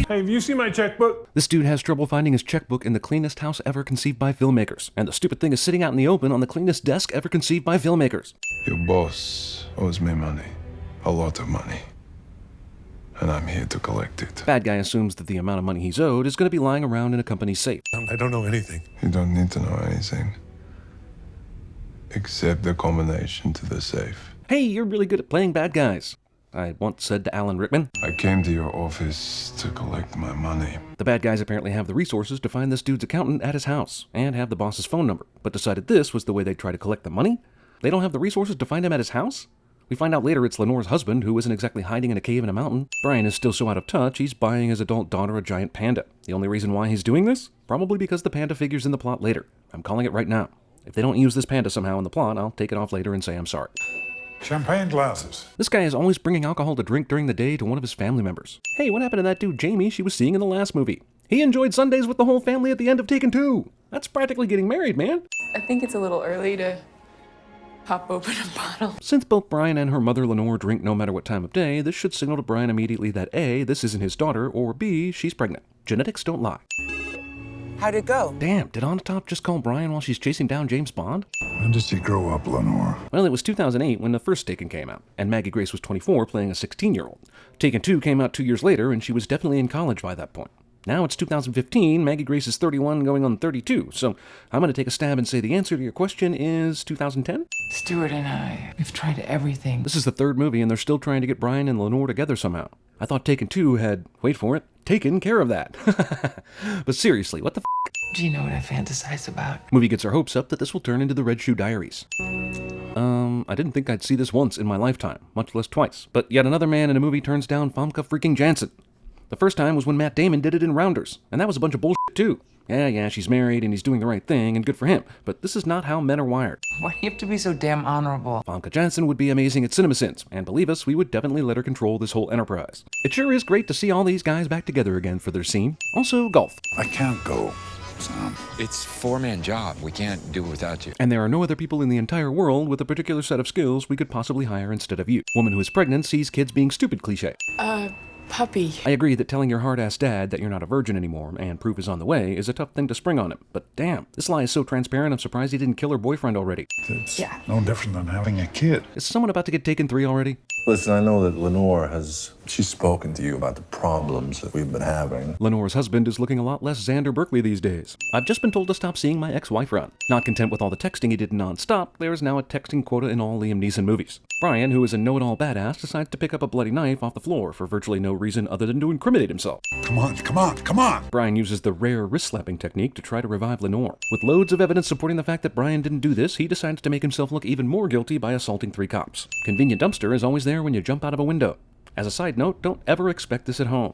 Hey, have you seen my checkbook? This dude has trouble finding his checkbook in the cleanest house ever conceived by filmmakers. And the stupid thing is sitting out in the open on the cleanest desk ever conceived by filmmakers. Your boss owes me money. A lot of money. And I'm here to collect it. Bad guy assumes that the amount of money he's owed is going to be lying around in a company's safe. I don't know anything. You don't need to know anything. Except the combination to the safe. Hey, you're really good at playing bad guys, I once said to Alan Rickman. I came to your office to collect my money. The bad guys apparently have the resources to find this dude's accountant at his house and have the boss's phone number, but decided this was the way they'd try to collect the money? They don't have the resources to find him at his house? We find out later it's Lenore's husband, who isn't exactly hiding in a cave in a mountain. Brian is still so out of touch, he's buying his adult daughter a giant panda. The only reason why he's doing this? Probably because the panda figures in the plot later. I'm calling it right now. If they don't use this panda somehow in the plot, I'll take it off later and say I'm sorry. Champagne glasses. This guy is always bringing alcohol to drink during the day to one of his family members. Hey, what happened to that dude Jamie she was seeing in the last movie? He enjoyed Sundays with the whole family at the end of Taken 2. That's practically getting married, man. I think it's a little early to pop open a bottle. Since both Brian and her mother Lenore drink no matter what time of day, this should signal to Brian immediately that A, this isn't his daughter, or B, she's pregnant. Genetics don't lie. How'd it go? Damn, did Onatop just call Brian while she's chasing down James Bond? When does he grow up, Lenore? Well, it was 2008 when the first Taken came out, and Maggie Grace was 24 playing a 16-year-old. Taken 2 came out 2 years later, and she was definitely in college by that point. Now it's 2015, Maggie Grace is 31 going on 32, so I'm going to take a stab and say the answer to your question is 2010? Stuart and I, we've tried everything. This is the third movie, and they're still trying to get Brian and Lenore together somehow. I thought Taken 2 had, wait for it, taken care of that. But seriously, what the f***? Do you know what I fantasize about? Movie gets her hopes up that this will turn into the Red Shoe Diaries. I didn't think I'd see this once in my lifetime, much less twice. But yet another man in a movie turns down famke freaking Janssen. The first time was when Matt Damon did it in Rounders, and that was a bunch of bullshit too. Yeah, she's married and he's doing the right thing, and good for him, but this is not how men are wired. Why do you have to be so damn honorable? Famke Janssen would be amazing at CinemaSins, and believe us, we would definitely let her control this whole enterprise. It sure is great to see all these guys back together again for their scene. Also, golf. I can't go, Sam. It's a four-man job. We can't do it without you. And there are no other people in the entire world with a particular set of skills we could possibly hire instead of you. Woman who is pregnant sees kids being stupid cliché. Puppy. I agree that telling your hard-ass dad that you're not a virgin anymore and proof is on the way is a tough thing to spring on him. But damn, this lie is so transparent I'm surprised he didn't kill her boyfriend already. It's no different than having a kid. Is someone about to get Taken 3 already? Listen, I know that Lenore she's spoken to you about the problems that we've been having. Lenore's husband is looking a lot less Xander Berkeley these days. I've just been told to stop seeing my ex-wife around. Not content with all the texting he did non-stop, there is now a texting quota in all Liam Neeson movies. Brian, who is a know-it-all badass, decides to pick up a bloody knife off the floor for virtually no reason other than to incriminate himself. Come on! Brian uses the rare wrist-slapping technique to try to revive Lenore. With loads of evidence supporting the fact that Brian didn't do this, he decides to make himself look even more guilty by assaulting 3 cops. Convenient dumpster is always there when you jump out of a window. As a side note, don't ever expect this at home.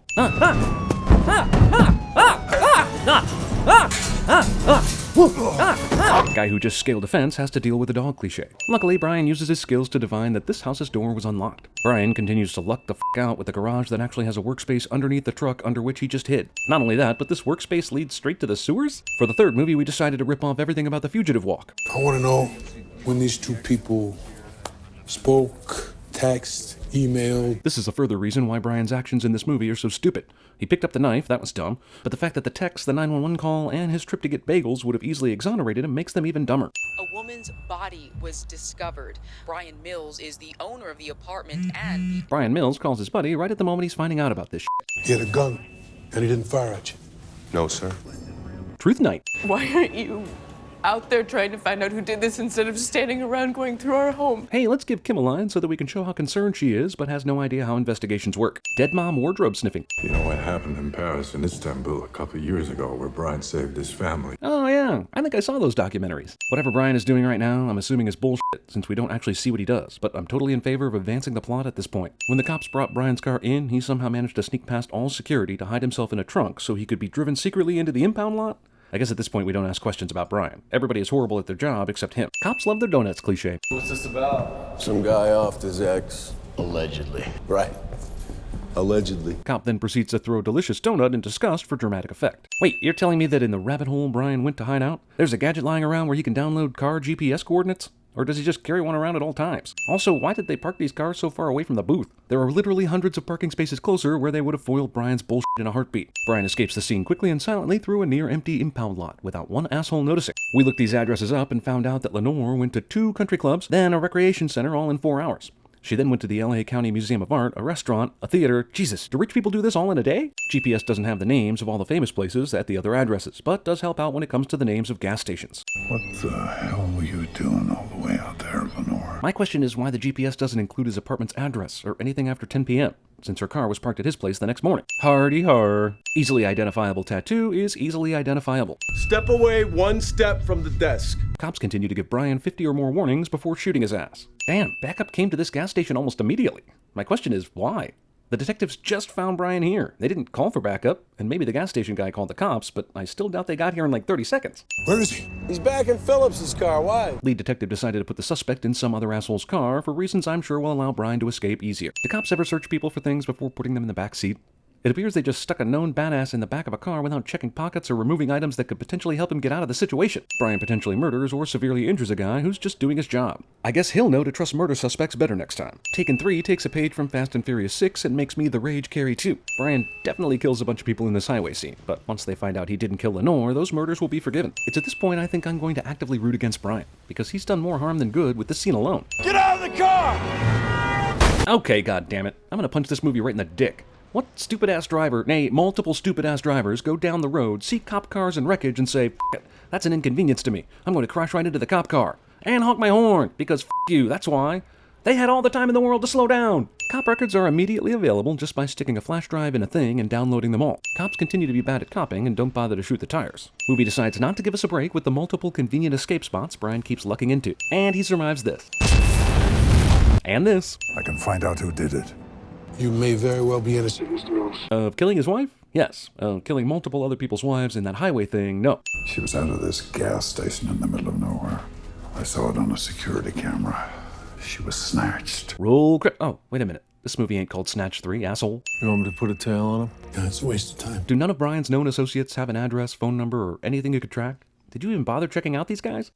Guy who just scaled a fence has to deal with a dog cliché. Luckily, Brian uses his skills to divine that this house's door was unlocked. Brian continues to luck the out with a garage that actually has a workspace underneath the truck under which he just hid. Not only that, but this workspace leads straight to the sewers? For the third movie, we decided to rip off everything about the Fugitive Walk. I want to know when these two people spoke, text, emailed. This is a further reason why Brian's actions in this movie are so stupid. He picked up the knife, that was dumb, but the fact that the text, the 911 call, and his trip to get bagels would have easily exonerated him makes them even dumber. A woman's body was discovered. Brian Mills is the owner of the apartment and Brian Mills calls his buddy right at the moment he's finding out about this shit. He had a gun, and he didn't fire at you. No, sir. Truth Night. Why aren't you out there trying to find out who did this instead of standing around going through our home? Hey, let's give Kim a line so that we can show how concerned she is, but has no idea how investigations work. Dead mom wardrobe sniffing. You know what happened in Paris and Istanbul a couple of years ago where Brian saved his family? Oh yeah, I think I saw those documentaries. Whatever Brian is doing right now, I'm assuming is bullshit, since we don't actually see what he does, but I'm totally in favor of advancing the plot at this point. When the cops brought Brian's car in, he somehow managed to sneak past all security to hide himself in a trunk so he could be driven secretly into the impound lot? I guess at this point we don't ask questions about Brian. Everybody is horrible at their job except him. Cops love their donuts cliché. What's this about? Some guy offed his ex. Allegedly. Right. Allegedly. Cop then proceeds to throw a delicious donut in disgust for dramatic effect. Wait, you're telling me that in the rabbit hole Brian went to hide out, there's a gadget lying around where he can download car GPS coordinates? Or does he just carry one around at all times? Also, why did they park these cars so far away from the booth? There are literally hundreds of parking spaces closer where they would have foiled Brian's bullshit in a heartbeat. Brian escapes the scene quickly and silently through a near-empty impound lot without one asshole noticing. We looked these addresses up and found out that Lenore went to 2 country clubs, then a recreation center all in 4 hours. She then went to the LA County Museum of Art, a restaurant, a theater. Jesus, do rich people do this all in a day? GPS doesn't have the names of all the famous places at the other addresses, but does help out when it comes to the names of gas stations. What the hell were you doing all the way out there, Lenore? My question is why the GPS doesn't include his apartment's address, or anything after 10 p.m., since her car was parked at his place the next morning. Hardy har. Easily identifiable tattoo is easily identifiable. Step away 1 step from the desk. Cops continue to give Brian 50 or more warnings before shooting his ass. Damn, backup came to this gas station almost immediately. My question is, why? The detectives just found Brian here. They didn't call for backup, and maybe the gas station guy called the cops, but I still doubt they got here in like 30 seconds. Where is he? He's back in Phillips's car. Why? Lead detective decided to put the suspect in some other asshole's car for reasons I'm sure will allow Brian to escape easier. Do cops ever search people for things before putting them in the back seat? It appears they just stuck a known badass in the back of a car without checking pockets or removing items that could potentially help him get out of the situation. Brian potentially murders or severely injures a guy who's just doing his job. I guess he'll know to trust murder suspects better next time. Taken 3 takes a page from Fast and Furious 6 and makes me the rage carry too. Brian definitely kills a bunch of people in this highway scene, but once they find out he didn't kill Lenore, those murders will be forgiven. It's at this point I think I'm going to actively root against Brian, because he's done more harm than good with this scene alone. Get out of the car! Okay, goddammit. I'm gonna punch this movie right in the dick. What stupid-ass driver, nay, multiple stupid-ass drivers go down the road, see cop cars and wreckage and say, F it, that's an inconvenience to me. I'm going to crash right into the cop car. And honk my horn, because F you, that's why. They had all the time in the world to slow down. Cop records are immediately available just by sticking a flash drive in a thing and downloading them all. Cops continue to be bad at copping and don't bother to shoot the tires. Movie decides not to give us a break with the multiple convenient escape spots Brian keeps lucking into. And he survives this. And this. I can find out who did it. You may very well be innocent, Mr. Mills. Of killing his wife? Yes. Of killing multiple other people's wives in that highway thing? No. She was out of this gas station in the middle of nowhere. I saw it on a security camera. She was snatched. Roll credit. Oh, wait a minute. This movie ain't called Snatch 3, asshole. You want me to put a tail on him? Yeah, it's a waste of time. Do none of Brian's known associates have an address, phone number, or anything you could track? Did you even bother checking out these guys?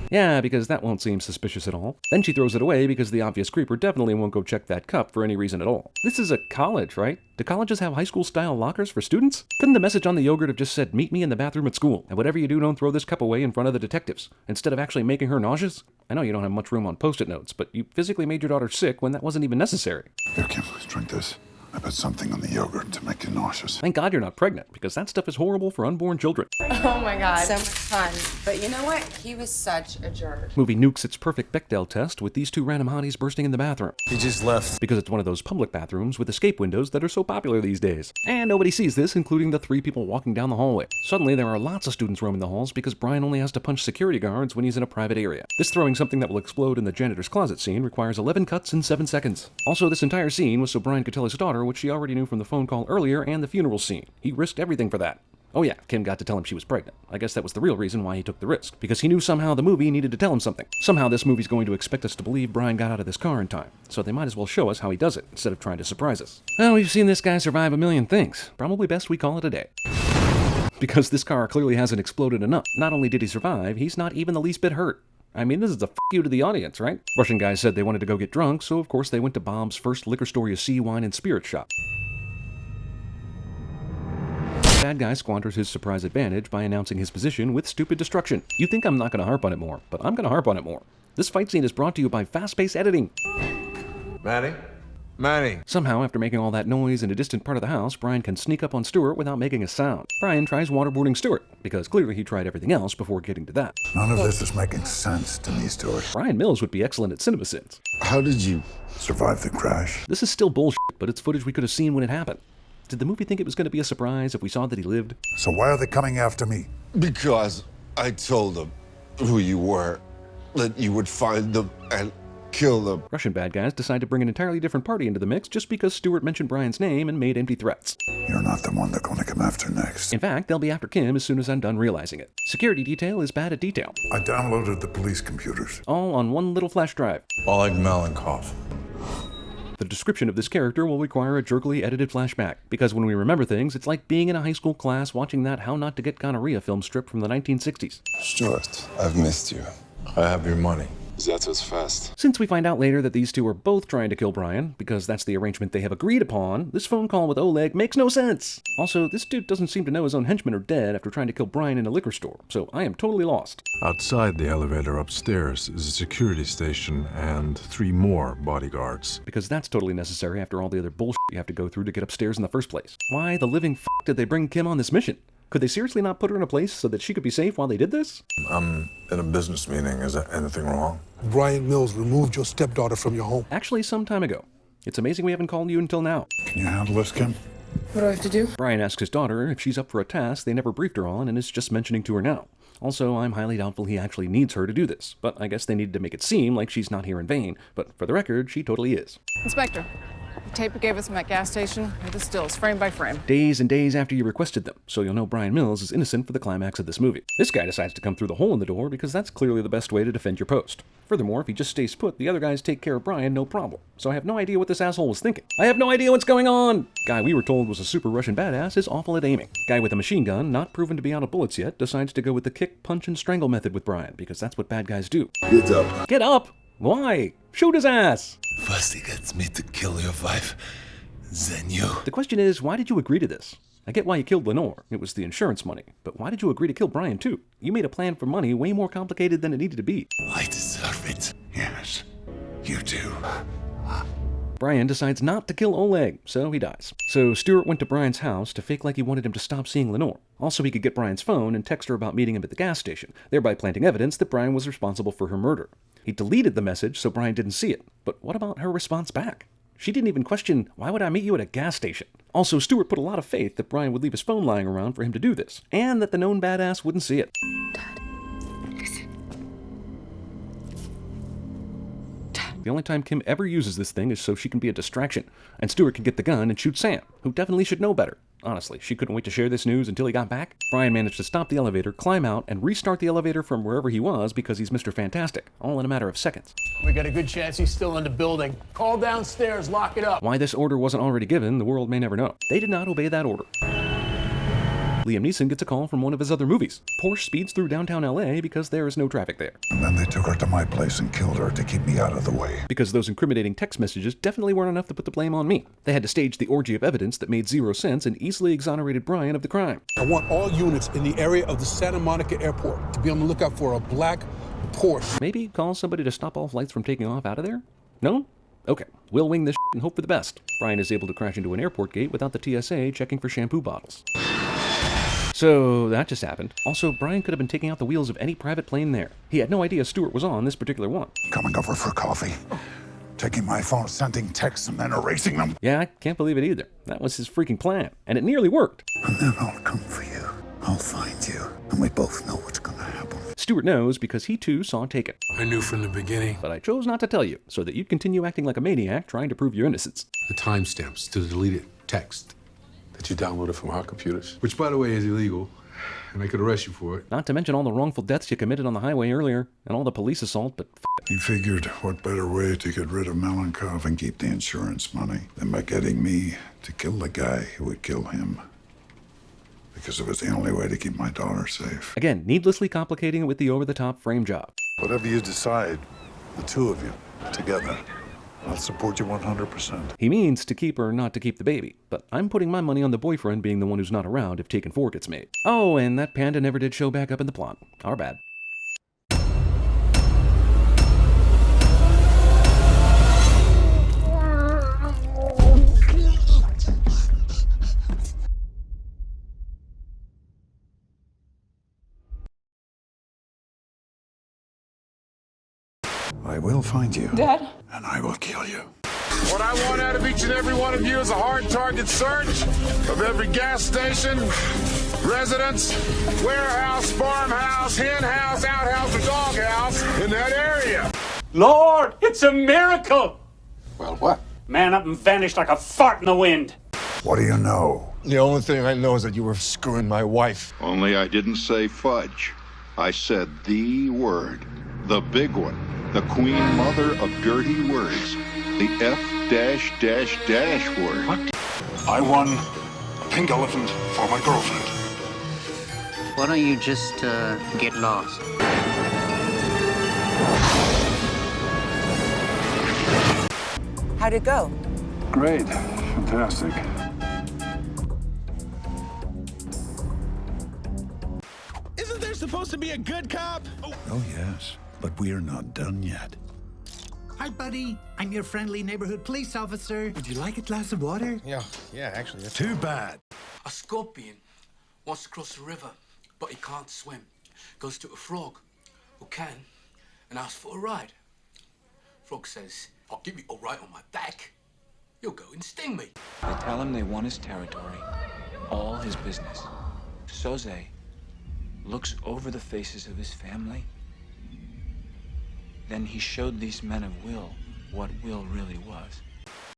Yeah, because that won't seem suspicious at all. Then she throws it away because the obvious creeper definitely won't go check that cup for any reason at all. This is a college, right? Do colleges have high school-style lockers for students? Couldn't the message on the yogurt have just said, meet me in the bathroom at school, and whatever you do, don't throw this cup away in front of the detectives, instead of actually making her nauseous? I know you don't have much room on Post-it notes, but you physically made your daughter sick when that wasn't even necessary. Here, Kim, drink this. I put something on the yogurt to make you nauseous. Thank God you're not pregnant, because that stuff is horrible for unborn children. Oh my God. So much fun. But you know what? He was such a jerk. Movie nukes its perfect Bechdel test with these 2 random hotties bursting in the bathroom. He just left. Because it's one of those public bathrooms with escape windows that are so popular these days. And nobody sees this, including the 3 people walking down the hallway. Suddenly, there are lots of students roaming the halls because Brian only has to punch security guards when he's in a private area. This throwing something that will explode in the janitor's closet scene requires 11 cuts in 7 seconds. Also, this entire scene was so Brian could tell his daughter what she already knew from the phone call earlier and the funeral scene. He risked everything for that. Oh yeah, Kim got to tell him she was pregnant. I guess that was the real reason why he took the risk, because he knew somehow the movie needed to tell him something. Somehow this movie's going to expect us to believe Brian got out of this car in time, so they might as well show us how he does it, instead of trying to surprise us. Well, we've seen this guy survive a million things. Probably best we call it a day. Because this car clearly hasn't exploded enough. Not only did he survive, he's not even the least bit hurt. I mean, this is a f*** you to the audience, right? Russian guys said they wanted to go get drunk, so of course they went to Bob's first liquor store you see, wine and spirit shop. Bad guy squanders his surprise advantage by announcing his position with stupid destruction. You think I'm not going to harp on it more, but I'm going to harp on it more. This fight scene is brought to you by fast-paced editing. Manny? Manny! Somehow, after making all that noise in a distant part of the house, Brian can sneak up on Stuart without making a sound. Brian tries waterboarding Stuart, because clearly he tried everything else before getting to that. None of this is making sense to me, Stuart. Brian Mills would be excellent at CinemaSins. How did you survive the crash? This is still bullshit, but it's footage we could have seen when it happened. Did the movie think it was going to be a surprise if we saw that he lived? So why are they coming after me? Because I told them who you were, that you would find them and kill them. Russian bad guys decide to bring an entirely different party into the mix just because Stuart mentioned Brian's name and made empty threats. You're not the one they're going to come after next. In fact, they'll be after Kim as soon as I'm done realizing it. Security detail is bad at detail. I downloaded the police computers. All on one little flash drive. Oleg Malenkov. The description of this character will require a jerkily edited flashback, because when we remember things, it's like being in a high school class watching that How Not to Get Gonorrhea film strip from the 1960s. Stuart, I've missed you. I have your money. That was fast. Since we find out later that these two are both trying to kill Brian, because that's the arrangement they have agreed upon, this phone call with Oleg makes no sense. Also, this dude doesn't seem to know his own henchmen are dead after trying to kill Brian in a liquor store, so I am totally lost. Outside the elevator upstairs is a security station and 3 more bodyguards. Because that's totally necessary after all the other bullshit you have to go through to get upstairs in the first place. Why the living f*** did they bring Kim on this mission? Could they seriously not put her in a place so that she could be safe while they did this? I'm in a business meeting. Is there anything wrong? Brian Mills removed your stepdaughter from your home. Actually, some time ago. It's amazing we haven't called you until now. Can you handle this, Kim? What do I have to do? Brian asks his daughter if she's up for a task they never briefed her on and is just mentioning to her now. Also, I'm highly doubtful he actually needs her to do this, but I guess they needed to make it seem like she's not here in vain, but for the record, she totally is. Inspector, the tape you gave us from that gas station are the stills, frame by frame. Days and days after you requested them, so you'll know Brian Mills is innocent for the climax of this movie. This guy decides to come through the hole in the door because that's clearly the best way to defend your post. Furthermore, if he just stays put, the other guys take care of Brian, no problem. So I have no idea what this asshole was thinking. I have no idea what's going on! Guy we were told was a super Russian badass is awful at aiming. Guy with a machine gun, not proven to be out of bullets yet, decides to go with the kick, punch, and strangle method with Brian, because that's what bad guys do. Get up. Get up! Why? Shoot his ass! First he gets me to kill your wife, then you. The question is, why did you agree to this? I get why you killed Lenore. It was the insurance money. But why did you agree to kill Brian, too? You made a plan for money way more complicated than it needed to be. I deserve it. Yes, you do. Brian decides not to kill Oleg, so he dies. So Stuart went to Brian's house to fake like he wanted him to stop seeing Lenore. Also, he could get Brian's phone and text her about meeting him at the gas station, thereby planting evidence that Brian was responsible for her murder. He deleted the message so Brian didn't see it. But what about her response back? She didn't even question, why would I meet you at a gas station? Also, Stuart put a lot of faith that Brian would leave his phone lying around for him to do this, and that the known badass wouldn't see it. Dad, listen. The only time Kim ever uses this thing is so she can be a distraction, and Stuart can get the gun and shoot Sam, who definitely should know better. Honestly, she couldn't wait to share this news until he got back. Brian managed to stop the elevator, climb out, and restart the elevator from wherever he was because he's Mr. Fantastic, all in a matter of seconds. We got a good chance he's still in the building. Call downstairs, lock it up. Why this order wasn't already given, the world may never know. They did not obey that order. Liam Neeson gets a call from one of his other movies. Porsche speeds through downtown LA because there is no traffic there. And then they took her to my place and killed her to keep me out of the way. Because those incriminating text messages definitely weren't enough to put the blame on me. They had to stage the orgy of evidence that made zero sense and easily exonerated Brian of the crime. I want all units in the area of the Santa Monica airport to be on the lookout for a black Porsche. Maybe call somebody to stop all flights from taking off out of there? No? Okay, we'll wing this and hope for the best. Brian is able to crash into an airport gate without the TSA checking for shampoo bottles. So that just happened. Also, Brian could have been taking out the wheels of any private plane there. He had no idea Stuart was on this particular one. Coming over for coffee. Taking my phone, sending texts, and then erasing them. Yeah, I can't believe it either. That was his freaking plan. And it nearly worked. And then I'll come for you. I'll find you. And we both know what's gonna happen. Stuart knows because he too saw Taken. I knew from the beginning. But I chose not to tell you, so that you'd continue acting like a maniac trying to prove your innocence. The timestamps to the deleted text that you downloaded from our computers. Which, by the way, is illegal. And I could arrest you for it. Not to mention all the wrongful deaths you committed on the highway earlier, and all the police assault, but He figured what better way to get rid of Malenkov and keep the insurance money than by getting me to kill the guy who would kill him. Because it was the only way to keep my daughter safe. Again, needlessly complicating it with the over-the-top frame job. Whatever you decide, the two of you, together, I'll support you 100%. He means to keep or not to keep the baby, but I'm putting my money on the boyfriend being the one who's not around if Taken 4 gets made. Oh, and that panda never did show back up in the plot. Our bad. I will find you. Dad? And I will kill you. What I want out of each and every one of you is a hard target search of every gas station, residence, warehouse, farmhouse, hen house, outhouse, or doghouse in that area. Lord, it's a miracle! Well, what? Man up and vanished like a fart in the wind. What do you know? The only thing I know is that you were screwing my wife. Only I didn't say fudge. I said the word. The big one. The queen mother of dirty words. The F-dash-dash-dash word. What? I won a pink elephant for my girlfriend. Why don't you just get lost? How'd it go? Great. Fantastic. Isn't there supposed to be a good cop? Oh, yes. But we are not done yet. Hi, buddy. I'm your friendly neighborhood police officer. Would you like a glass of water? Yeah, actually. That's Too bad. A scorpion wants to cross the river, but he can't swim. Goes to a frog who can and asks for a ride. Frog says, I'll give you a ride on my back. You'll go and sting me. They tell him they want his territory, all his business. Soze looks over the faces of his family. Then he showed these men of Will what Will really was.